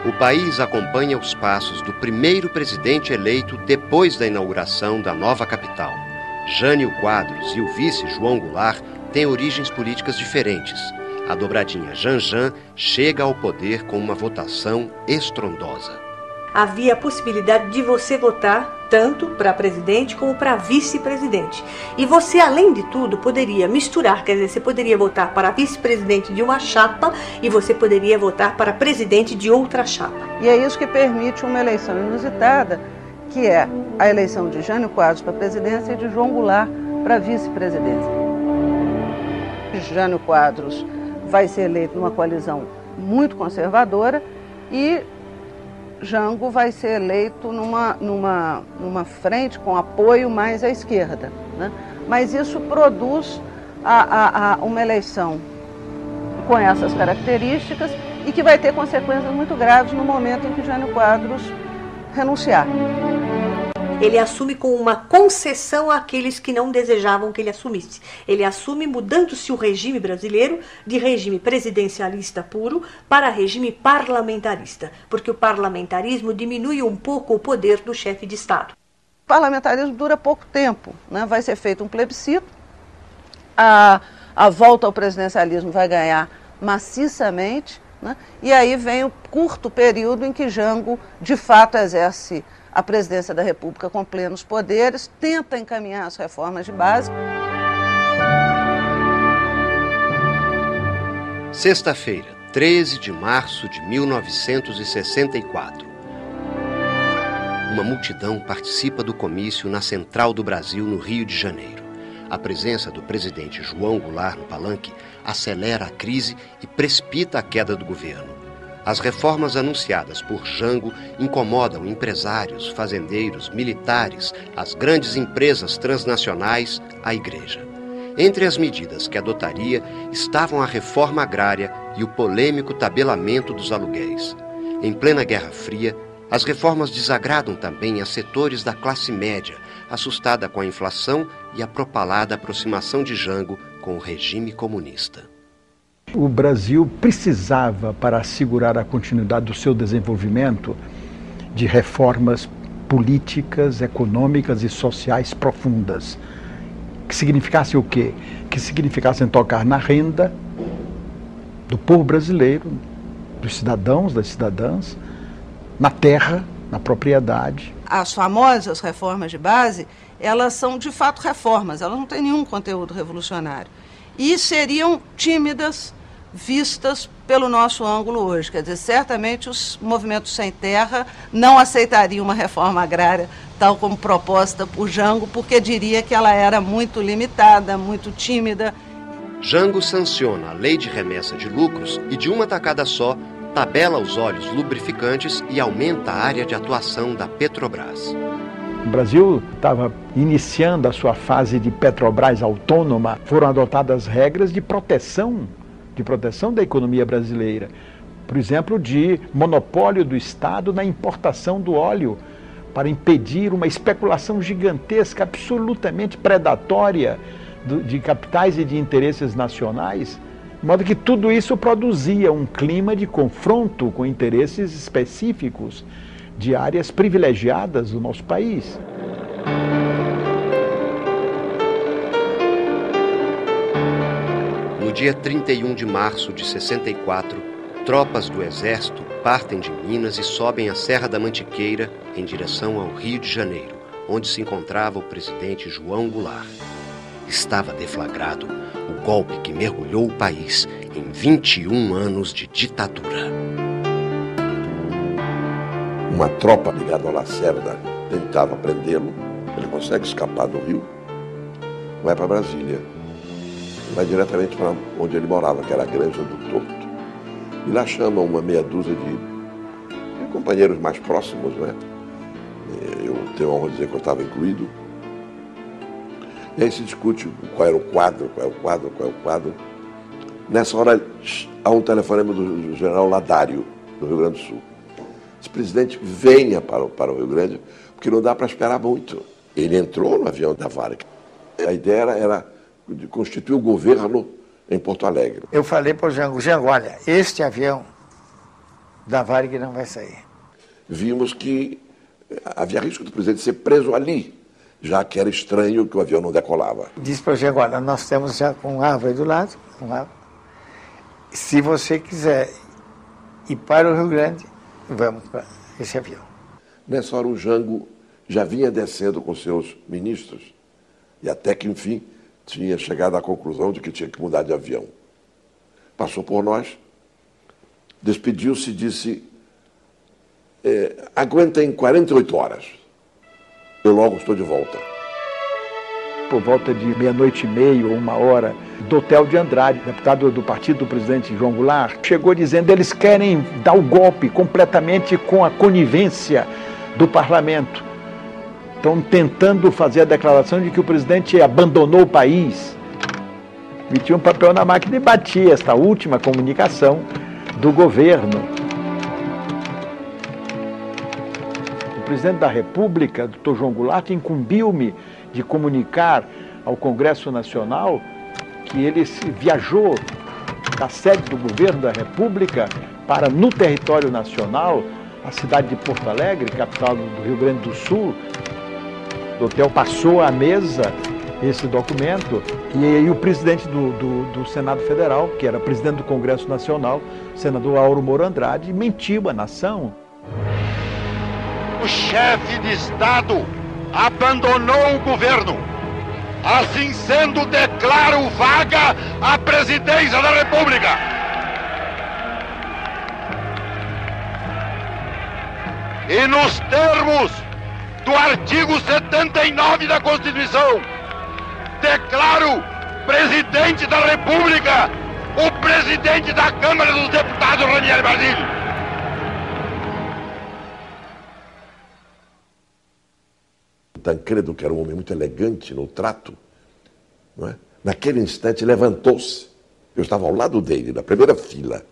O país acompanha os passos do primeiro presidente eleito depois da inauguração da nova capital. Jânio Quadros e o vice João Goulart têm origens políticas diferentes. A dobradinha Janjan chega ao poder com uma votação estrondosa. Havia a possibilidade de você votar tanto para presidente como para vice-presidente. E você, além de tudo, poderia misturar, quer dizer, você poderia votar para vice-presidente de uma chapa e você poderia votar para presidente de outra chapa. E é isso que permite uma eleição inusitada, que é a eleição de Jânio Quadros para a presidência e de João Goulart para a vice-presidência. Jânio Quadros vai ser eleito numa coalizão muito conservadora e Jango vai ser eleito numa frente com apoio mais à esquerda, né? Mas isso produz uma eleição com essas características e que vai ter consequências muito graves no momento em que Jânio Quadros renunciar. Ele assume com uma concessão àqueles que não desejavam que ele assumisse. Ele assume mudando-se o regime brasileiro de regime presidencialista puro para regime parlamentarista, porque o parlamentarismo diminui um pouco o poder do chefe de Estado. O parlamentarismo dura pouco tempo, né? Vai ser feito um plebiscito, a volta ao presidencialismo vai ganhar maciçamente, né? E aí vem o curto período em que Jango, de fato, exerce a presidência da República com plenos poderes, tenta encaminhar as reformas de base. Sexta-feira, 13 de março de 1964. Uma multidão participa do comício na Central do Brasil, no Rio de Janeiro. A presença do presidente João Goulart no palanque acelera a crise e precipita a queda do governo. As reformas anunciadas por Jango incomodam empresários, fazendeiros, militares, as grandes empresas transnacionais, a igreja. Entre as medidas que adotaria estavam a reforma agrária e o polêmico tabelamento dos aluguéis. Em plena Guerra Fria, as reformas desagradam também a setores da classe média, assustada com a inflação e a propalada aproximação de Jango com o regime comunista. O Brasil precisava, para assegurar a continuidade do seu desenvolvimento, de reformas políticas, econômicas e sociais profundas. Que significasse o quê? Que significassem tocar na renda do povo brasileiro, dos cidadãos, das cidadãs, na terra, na propriedade. As famosas reformas de base, elas são de fato reformas, elas não têm nenhum conteúdo revolucionário. E seriam tímidas, vistas pelo nosso ângulo hoje. Quer dizer, certamente os movimentos sem terra não aceitariam uma reforma agrária tal como proposta por Jango, porque diria que ela era muito limitada, muito tímida. Jango sanciona a lei de remessa de lucros e, de uma tacada só, tabela os óleos lubrificantes e aumenta a área de atuação da Petrobras. O Brasil estava iniciando a sua fase de Petrobras autônoma. Foram adotadas regras de proteção da economia brasileira. Por exemplo, de monopólio do Estado na importação do óleo, para impedir uma especulação gigantesca, absolutamente predatória de capitais e de interesses nacionais, de modo que tudo isso produzia um clima de confronto com interesses específicos de áreas privilegiadas do nosso país. No dia 31 de março de 64, tropas do Exército partem de Minas e sobem a Serra da Mantiqueira em direção ao Rio de Janeiro, onde se encontrava o presidente João Goulart. Estava deflagrado o golpe que mergulhou o país em 21 anos de ditadura. Uma tropa ligada ao Lacerda tentava prendê-lo. Ele consegue escapar do Rio, vai para Brasília, vai diretamente para onde ele morava, que era a Granja do Torto. E lá chama uma meia dúzia de companheiros mais próximos, né? Eu tenho a honra de dizer que eu estava incluído. E aí se discute qual era o quadro. Nessa hora há um telefonema do general Ladário, do Rio Grande do Sul. Esse presidente venha para o Rio Grande, porque não dá para esperar muito. Ele entrou no avião da Varig. A ideia era de constituir o governo em Porto Alegre. Eu falei para o Jango, olha, este avião da Varig não vai sair. Vimos que havia risco do presidente ser preso ali, já que era estranho que o avião não decolava. Disse para o Jango, olha, nós temos já um árvore do lado, se você quiser ir para o Rio Grande, vamos para esse avião. Nessa hora o Jango já vinha descendo com seus ministros e até que, enfim, tinha chegado à conclusão de que tinha que mudar de avião. Passou por nós, despediu-se e disse, aguentem 48 horas, eu logo estou de volta. Por volta de 00:30 ou 1h, do hotel de Andrade, deputado do partido do presidente João Goulart, chegou dizendo eles querem dar o golpe completamente com a conivência do parlamento. Estão tentando fazer a declaração de que o presidente abandonou o país. Metia um papel na máquina e batia esta última comunicação do governo. O presidente da República, Dr. João Goulart, incumbiu-me de comunicar ao Congresso Nacional que ele viajou da sede do governo da República para, no território nacional, a cidade de Porto Alegre, capital do Rio Grande do Sul. O hotel passou à mesa esse documento e aí o presidente do Senado Federal, que era presidente do Congresso Nacional, senador Auro Moro Andrade, mentiu à nação. O chefe de Estado abandonou o governo. Assim sendo, declaro vaga a presidência da República. E nos termos do artigo 79 da Constituição, declaro presidente da República o presidente da Câmara dos Deputados, Ranieri Basílio. Tancredo, que era um homem muito elegante no trato, não é? Naquele instante levantou-se. Eu estava ao lado dele, na primeira fila.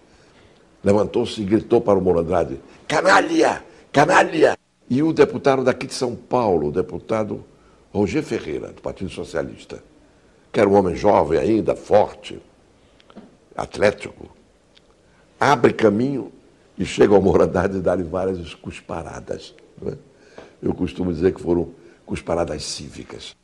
Levantou-se e gritou para o Moro Andrade, canalha, canalha! E o deputado daqui de São Paulo, o deputado Roger Ferreira, do Partido Socialista, que era um homem jovem ainda, forte, atlético, abre caminho e chega ao Moro Andrade e dá-lhe várias cusparadas. Não é? Eu costumo dizer que foram cusparadas cívicas.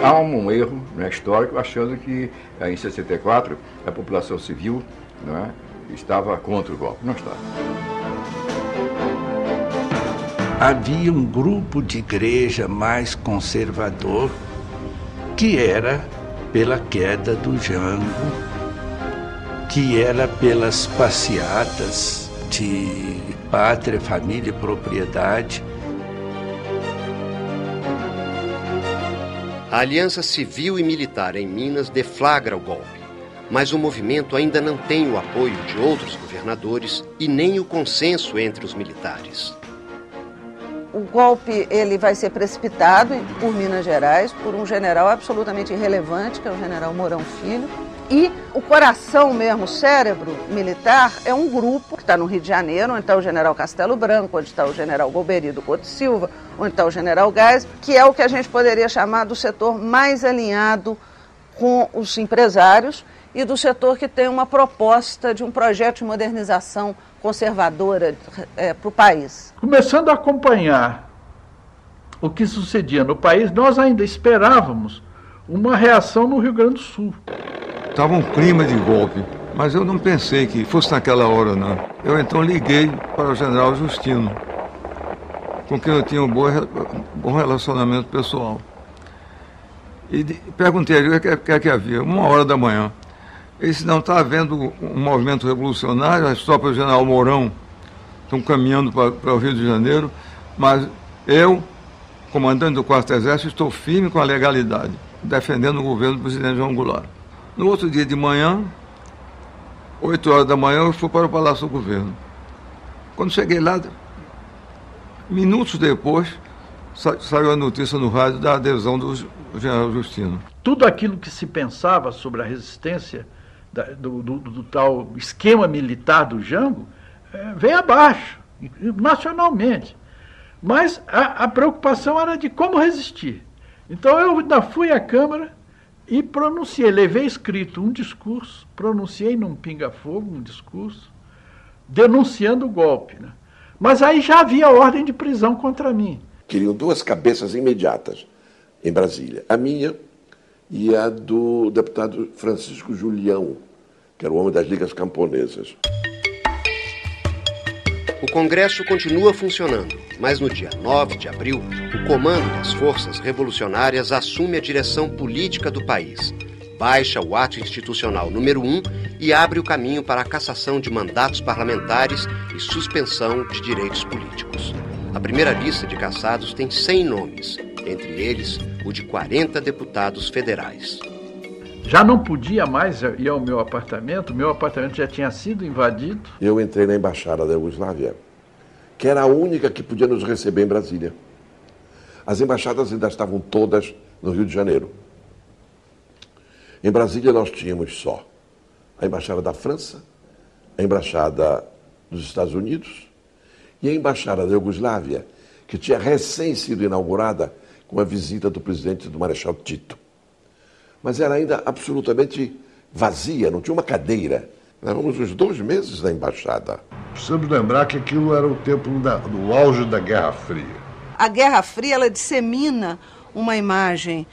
Há um erro, né, histórico, achando que em 64 a população civil, não é, estava contra o golpe. Não estava. Havia um grupo de igreja mais conservador que era pela queda do Jango, que era pelas passeatas de pátria, família e propriedade. A aliança civil e militar em Minas deflagra o golpe, mas o movimento ainda não tem o apoio de outros governadores e nem o consenso entre os militares. O golpe ele vai ser precipitado por Minas Gerais, por um general absolutamente irrelevante, que é o general Mourão Filho. E o coração mesmo, o cérebro militar, é um grupo que está no Rio de Janeiro, onde está o general Castelo Branco, onde está o general Golbery do Couto Silva, onde está o general Geisel, que é o que a gente poderia chamar do setor mais alinhado com os empresários e do setor que tem uma proposta de um projeto de modernização conservadora para o país. Começando a acompanhar o que sucedia no país, nós ainda esperávamos uma reação no Rio Grande do Sul. Estava um clima de golpe, mas eu não pensei que fosse naquela hora, não. Eu então liguei para o general Justino com quem eu tinha um bom relacionamento pessoal. E perguntei a ele o que é que havia, 1h da manhã. Ele disse, não, está havendo um movimento revolucionário, as tropas do general Mourão estão caminhando para o Rio de Janeiro, mas eu, comandante do 4º Exército, estou firme com a legalidade, defendendo o governo do presidente João Goulart. No outro dia de manhã, 8h da manhã, eu fui para o Palácio do Governo. Quando cheguei lá, minutos depois, saiu a notícia no rádio da adesão do general Justino. Tudo aquilo que se pensava sobre a resistência do tal esquema militar do Jango veio abaixo, nacionalmente. Mas a preocupação era de como resistir. Então eu ainda fui à Câmara e pronunciei, levei escrito um discurso, pronunciei num pinga-fogo um discurso, denunciando o golpe, né? Mas aí já havia ordem de prisão contra mim. Queriam 2 cabeças imediatas em Brasília, a minha e a do deputado Francisco Julião, que era o homem das ligas camponesas. O Congresso continua funcionando, mas no dia 9 de abril, o comando das forças revolucionárias assume a direção política do país, baixa o ato institucional número 1 e abre o caminho para a cassação de mandatos parlamentares e suspensão de direitos políticos. A primeira lista de cassados tem 100 nomes, entre eles o de 40 deputados federais. Já não podia mais ir ao meu apartamento já tinha sido invadido. Eu entrei na Embaixada da Iugoslávia, que era a única que podia nos receber em Brasília. As embaixadas ainda estavam todas no Rio de Janeiro. Em Brasília nós tínhamos só a Embaixada da França, a Embaixada dos Estados Unidos e a Embaixada da Iugoslávia, que tinha recém sido inaugurada com a visita do presidente do Marechal Tito. Mas era ainda absolutamente vazia, não tinha uma cadeira. Éramos os 2 meses da embaixada. Precisamos lembrar que aquilo era o tempo do auge da Guerra Fria. A Guerra Fria, ela dissemina uma imagem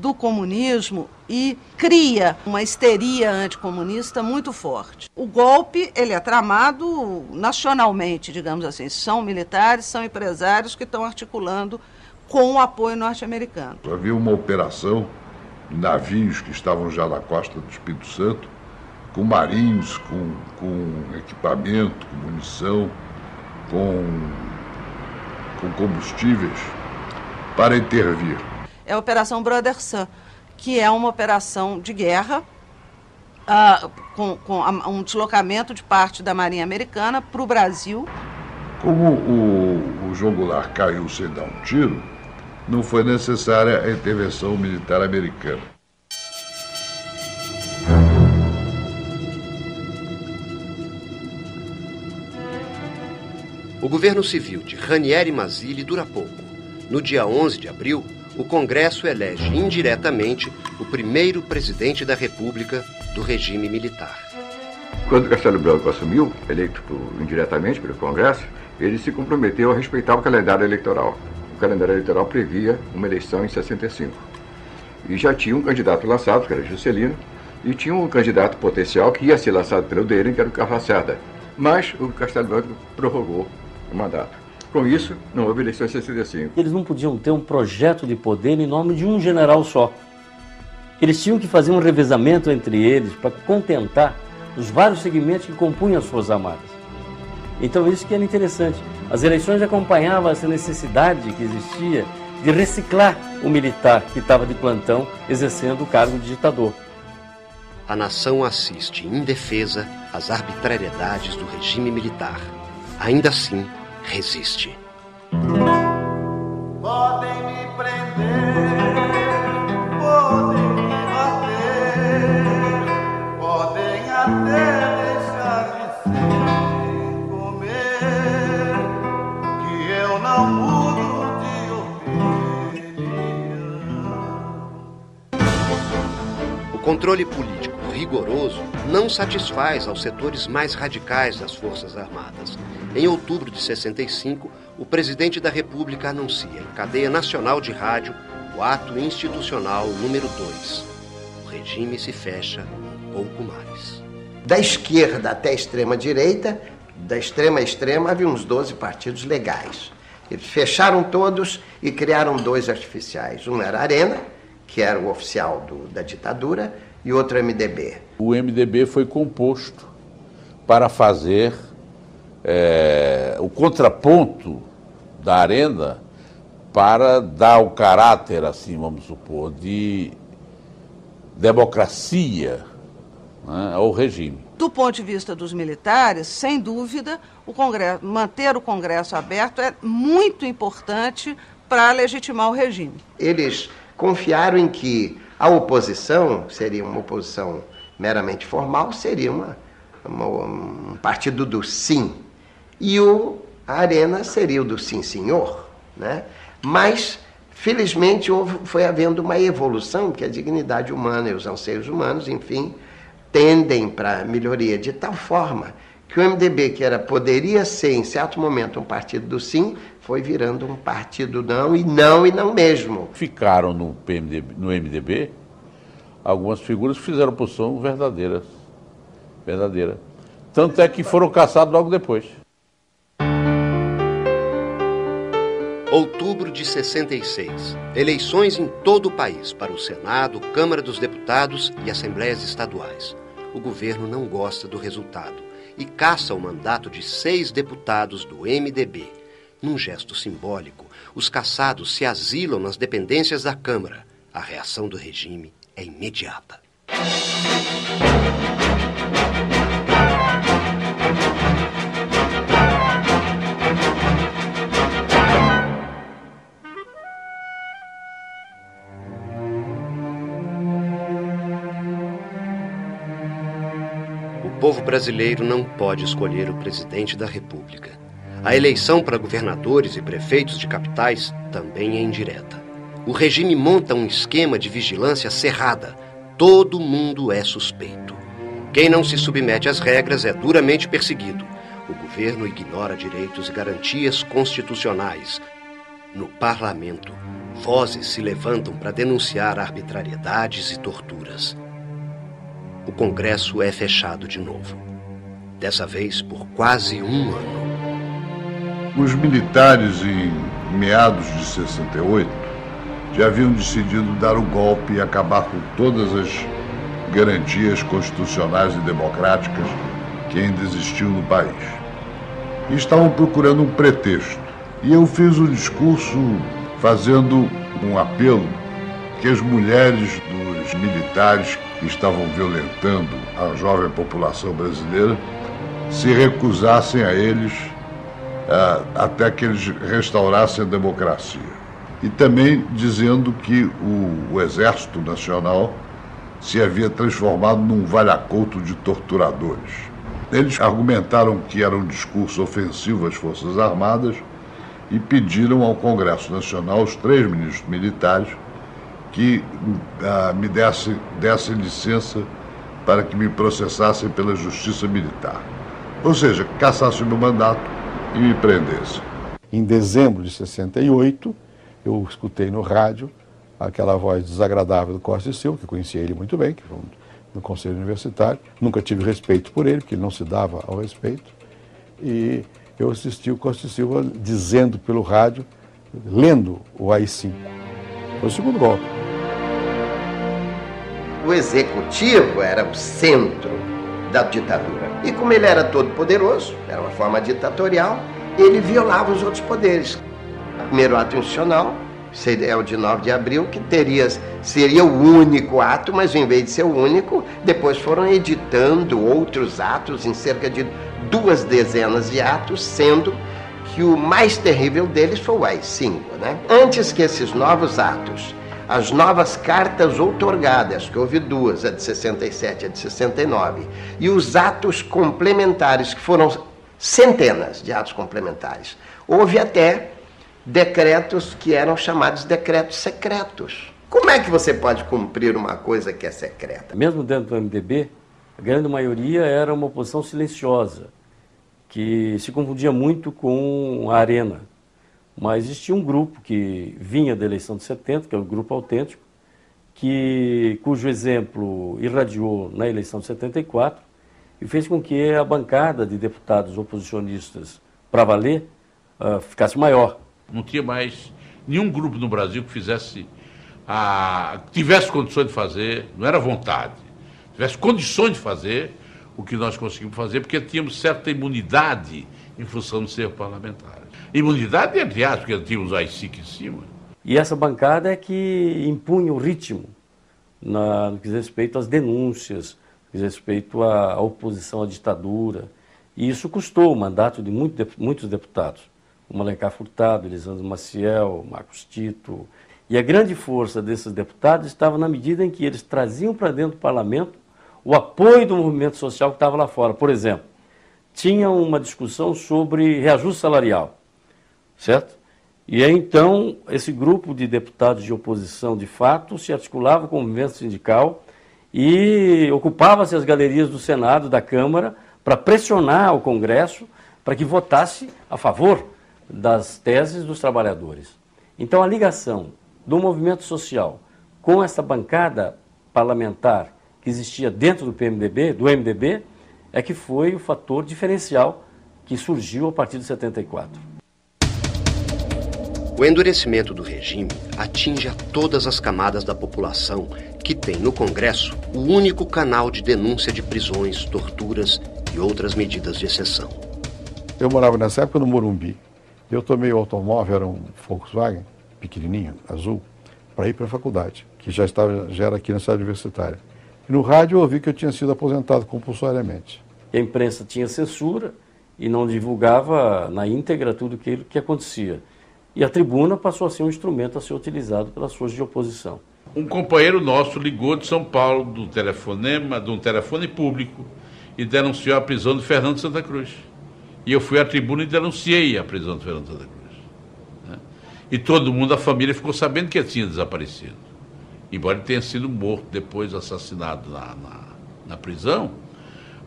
do comunismo e cria uma histeria anticomunista muito forte. O golpe, ele é tramado nacionalmente, digamos assim. São militares, são empresários que estão articulando com o apoio norte-americano. Havia uma operação de navios que estavam já na costa do Espírito Santo, com marinhos, com equipamento, com munição, com combustíveis, para intervir. É a Operação Brother Sun, que é uma operação de guerra, com um deslocamento de parte da Marinha Americana para o Brasil. Como o João Goulart caiu sem dar um tiro, não foi necessária a intervenção militar americana. O governo civil de Ranieri Mazzilli dura pouco. No dia 11 de abril, o Congresso elege indiretamente o primeiro presidente da República do regime militar. Quando Castelo Branco assumiu, eleito indiretamente pelo Congresso, ele se comprometeu a respeitar o calendário eleitoral. O calendário eleitoral previa uma eleição em 65. E já tinha um candidato lançado, que era Juscelino, e tinha um candidato potencial que ia ser lançado pelo Deren, que era o Carlos Lacerda. Mas o Castelo Branco prorrogou o mandato. Com isso, não houve eleição em 65. Eles não podiam ter um projeto de poder em nome de um general só. Eles tinham que fazer um revezamento entre eles para contentar os vários segmentos que compunham as Forças Armadas. Então isso que era interessante. As eleições acompanhavam essa necessidade que existia de reciclar o militar que estava de plantão exercendo o cargo de ditador. A nação assiste indefesa às arbitrariedades do regime militar. Ainda assim, resiste. Podem me prender, podem me bater, podem até deixar de ser comer, que eu não mudo de opinião. O controle político rigoroso não satisfaz aos setores mais radicais das Forças Armadas. Em outubro de 65, o presidente da República anuncia em cadeia nacional de rádio o ato institucional número 2. O regime se fecha um pouco mais. Da esquerda até a extrema-direita, da extrema a extrema, havia uns 12 partidos legais. Eles fecharam todos e criaram 2 artificiais. Um era a Arena, que era o oficial da ditadura, e outro MDB. O MDB foi composto para fazer o contraponto da Arena, para dar o caráter, assim, vamos supor, de democracia, né, ao regime. Do ponto de vista dos militares, sem dúvida, manter o Congresso aberto é muito importante para legitimar o regime. Eles confiaram em que a oposição seria uma oposição meramente formal, seria um partido do sim. E a Arena seria o do sim, senhor, né? Mas, felizmente, foi havendo uma evolução, que a dignidade humana e os anseios humanos, enfim, tendem para a melhoria de tal forma que o MDB, que poderia ser, em certo momento, um partido do sim, foi virando um partido não e não mesmo. Ficaram no MDB algumas figuras que fizeram oposição verdadeira. Tanto é que foram caçados logo depois. Outubro de 66. Eleições em todo o país para o Senado, Câmara dos Deputados e Assembleias Estaduais. O governo não gosta do resultado e caça o mandato de 6 deputados do MDB. Num gesto simbólico, os caçados se asilam nas dependências da Câmara. A reação do regime é imediata. O povo brasileiro não pode escolher o presidente da República. A eleição para governadores e prefeitos de capitais também é indireta. O regime monta um esquema de vigilância cerrada. Todo mundo é suspeito. Quem não se submete às regras é duramente perseguido. O governo ignora direitos e garantias constitucionais. No parlamento, vozes se levantam para denunciar arbitrariedades e torturas. O Congresso é fechado de novo. Dessa vez por quase um ano. Os militares, em meados de 68, já haviam decidido dar o golpe e acabar com todas as garantias constitucionais e democráticas que ainda existiam no país. E estavam procurando um pretexto. E eu fiz um discurso fazendo um apelo que as mulheres dos militares que estavam violentando a jovem população brasileira se recusassem a eles até que eles restaurassem a democracia. E também dizendo que o Exército Nacional se havia transformado num valha-couto de torturadores. Eles argumentaram que era um discurso ofensivo às Forças Armadas e pediram ao Congresso Nacional, os 3 ministros militares, que me dessem licença para que me processassem pela justiça militar. Ou seja, cassassem meu mandato e me prendessem. Em dezembro de 68, eu escutei no rádio aquela voz desagradável do Costa e Silva, que eu conhecia ele muito bem, que foi no Conselho Universitário. Nunca tive respeito por ele, porque ele não se dava ao respeito. E eu assisti o Costa e Silva dizendo pelo rádio, lendo o AI-5. Foi o segundo golpe. O executivo era o centro da ditadura. E como ele era todo poderoso, era uma forma ditatorial, ele violava os outros poderes. O primeiro ato institucional é o de 9 de abril, que seria o único ato, mas em vez de ser o único, depois foram editando outros atos, em cerca de 2 dezenas de atos, sendo que o mais terrível deles foi o AI-5, né? Antes que esses novos atos, as novas cartas outorgadas, que houve 2, a de 67 e a de 69, e os atos complementares, que foram centenas de atos complementares, houve até decretos que eram chamados decretos secretos. Como é que você pode cumprir uma coisa que é secreta? Mesmo dentro do MDB, a grande maioria era uma oposição silenciosa, que se confundia muito com a Arena. Mas existia um grupo que vinha da eleição de 70, que é o Grupo Autêntico, cujo exemplo irradiou na eleição de 74 e fez com que a bancada de deputados oposicionistas para valer ficasse maior. Não tinha mais nenhum grupo no Brasil que tivesse condições de fazer, não era vontade, tivesse condições de fazer o que nós conseguimos fazer, porque tínhamos certa imunidade em função de ser parlamentares. Imunidade, entre aspas, porque tínhamos o AI-5 em cima. E essa bancada é que impunha o ritmo no que diz respeito às denúncias, no que diz respeito à oposição à ditadura. E isso custou o mandato de muitos deputados, como Alencar Furtado, Elisandro Maciel, Marcos Tito. E a grande força desses deputados estava na medida em que eles traziam para dentro do parlamento o apoio do movimento social que estava lá fora. Por exemplo, tinha uma discussão sobre reajuste salarial, certo? E aí, então, esse grupo de deputados de oposição, de fato, se articulava com o movimento sindical e ocupava-se as galerias do Senado, da Câmara, para pressionar o Congresso para que votasse a favor das teses dos trabalhadores. Então, a ligação do movimento social com essa bancada parlamentar que existia dentro do MDB, é que foi o fator diferencial que surgiu a partir de 74. O endurecimento do regime atinge a todas as camadas da população que tem no Congresso o único canal de denúncia de prisões, torturas e outras medidas de exceção. Eu morava nessa época no Morumbi. Eu tomei o automóvel, era um Volkswagen, pequenininho, azul, para ir para a faculdade, que já era aqui na cidade universitária. E no rádio eu ouvi que eu tinha sido aposentado compulsoriamente. A imprensa tinha censura e não divulgava na íntegra tudo aquilo que acontecia. E a tribuna passou a ser um instrumento a ser utilizado pelas forças de oposição. Um companheiro nosso ligou de São Paulo, de um telefone público, e denunciou a prisão de Fernando Santa Cruz. E eu fui à tribuna e denunciei a prisão de Fernando Santa Cruz. Né? E todo mundo, a família, ficou sabendo que ele tinha desaparecido. Embora ele tenha sido morto depois, assassinado na prisão,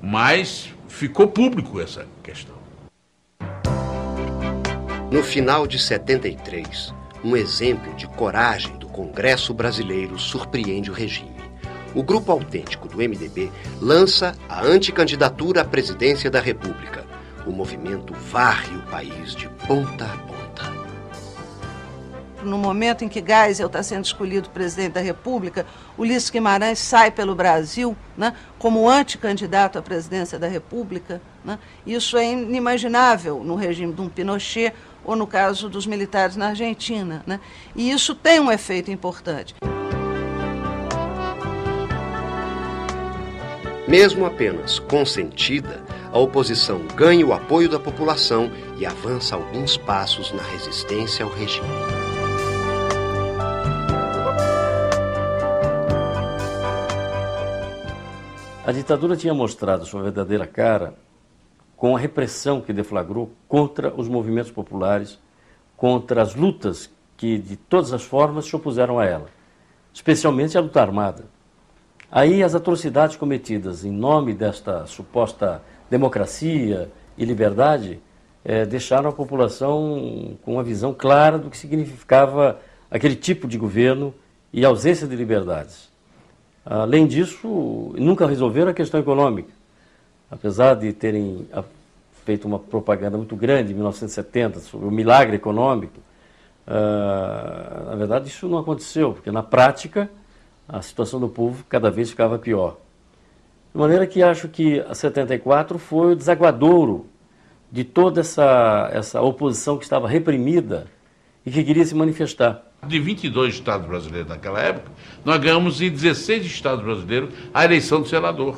mas ficou público essa questão. No final de 73, um exemplo de coragem do Congresso brasileiro surpreende o regime. O Grupo Autêntico do MDB lança a anticandidatura à presidência da República. O movimento varre o país de ponta a ponta. No momento em que Geisel está sendo escolhido presidente da República, Ulisses Guimarães sai pelo Brasil, né, como anticandidato à presidência da República. Né? Isso é inimaginável no regime de um Pinochet ou no caso dos militares na Argentina. Né? E isso tem um efeito importante. Mesmo apenas consentida, a oposição ganha o apoio da população e avança alguns passos na resistência ao regime. A ditadura tinha mostrado sua verdadeira cara com a repressão que deflagrou contra os movimentos populares, contra as lutas que, de todas as formas, se opuseram a ela, especialmente a luta armada. Aí as atrocidades cometidas em nome desta suposta democracia e liberdade deixaram a população com uma visão clara do que significava aquele tipo de governo e ausência de liberdades. Além disso, nunca resolveram a questão econômica. Apesar de terem feito uma propaganda muito grande em 1970 sobre o milagre econômico, na verdade isso não aconteceu, porque na prática a situação do povo cada vez ficava pior. De maneira que acho que a 74 foi o desaguadouro de toda essa oposição que estava reprimida e que queria se manifestar. De 22 estados brasileiros naquela época, nós ganhamos em 16 estados brasileiros a eleição do senador.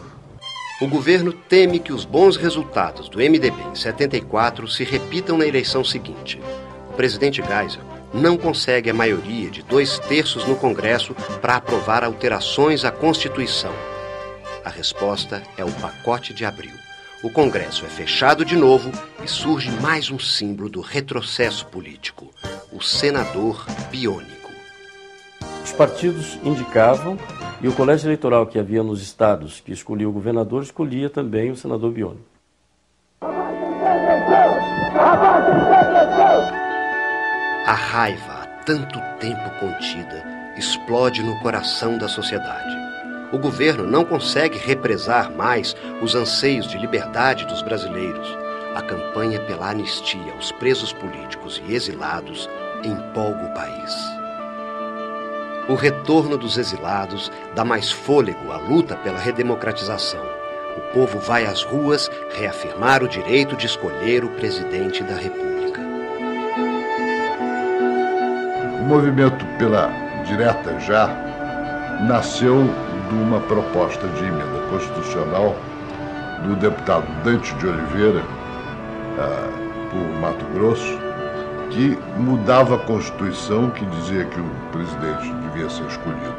O governo teme que os bons resultados do MDB em 74 se repitam na eleição seguinte. O presidente Geisel não consegue a maioria de 2/3 no Congresso para aprovar alterações à Constituição. A resposta é o pacote de abril. O Congresso é fechado de novo e surge mais um símbolo do retrocesso político, o senador biônico. Os partidos indicavam e o colégio eleitoral que havia nos estados que escolhia o governador escolhia também o senador biônico. A raiva, há tanto tempo contida, explode no coração da sociedade. O governo não consegue represar mais os anseios de liberdade dos brasileiros. A campanha pela anistia aos presos políticos e exilados empolga o país. O retorno dos exilados dá mais fôlego à luta pela redemocratização. O povo vai às ruas reafirmar o direito de escolher o presidente da República. O movimento pela direta já nasceu de uma proposta de emenda constitucional do deputado Dante de Oliveira, por Mato Grosso, que mudava a Constituição, que dizia que o presidente devia ser escolhido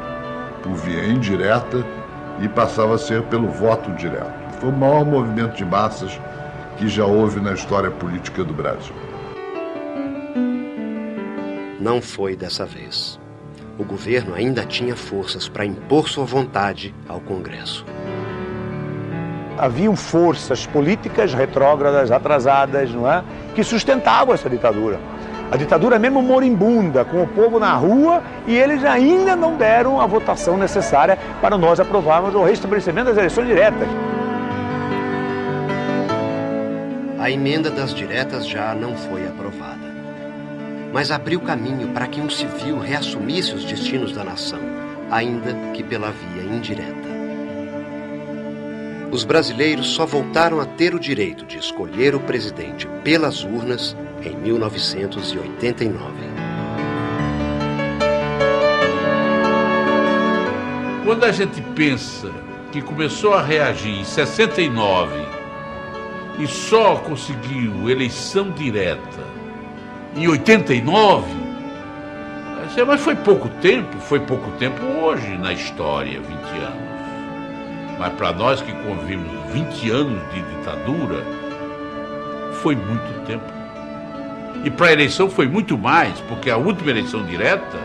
por via indireta e passava a ser pelo voto direto. Foi o maior movimento de massas que já houve na história política do Brasil. Não foi dessa vez. O governo ainda tinha forças para impor sua vontade ao Congresso. Haviam forças políticas retrógradas, atrasadas, não é? Que sustentavam essa ditadura. A ditadura mesmo moribunda, com o povo na rua, e eles ainda não deram a votação necessária para nós aprovarmos o restabelecimento das eleições diretas. A emenda das diretas já não foi aprovada, mas abriu caminho para que um civil reassumisse os destinos da nação, ainda que pela via indireta. Os brasileiros só voltaram a ter o direito de escolher o presidente pelas urnas em 1989. Quando a gente pensa que começou a reagir em 69 e só conseguiu eleição direta em 89, mas foi pouco tempo hoje na história, 20 anos. Mas para nós que convivemos 20 anos de ditadura, foi muito tempo. E para a eleição foi muito mais, porque a última eleição direta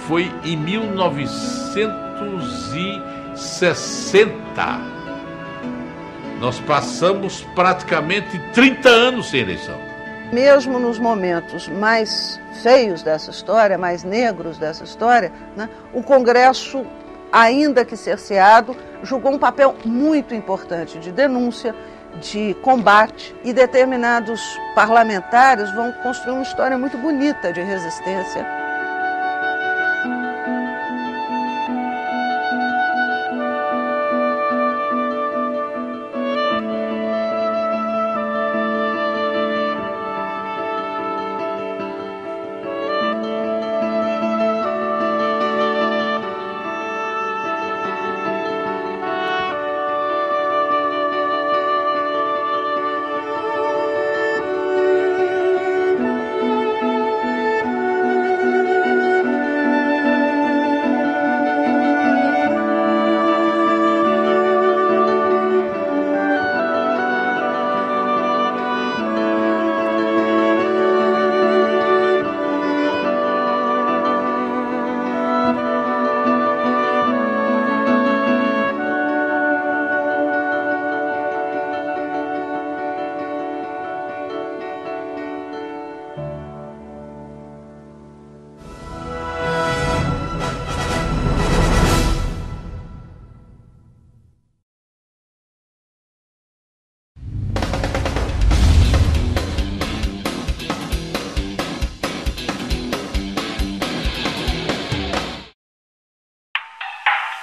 foi em 1960. Nós passamos praticamente 30 anos sem eleição. Mesmo nos momentos mais feios dessa história, mais negros dessa história, né, o Congresso, ainda que cerceado, jogou um papel muito importante de denúncia, de combate, e determinados parlamentares vão construir uma história muito bonita de resistência.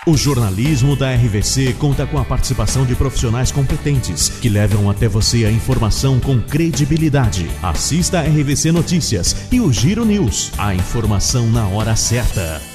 O jornalismo da RVC conta com a participação de profissionais competentes que levam até você a informação com credibilidade. Assista a RVC Notícias e o Giro News, a informação na hora certa.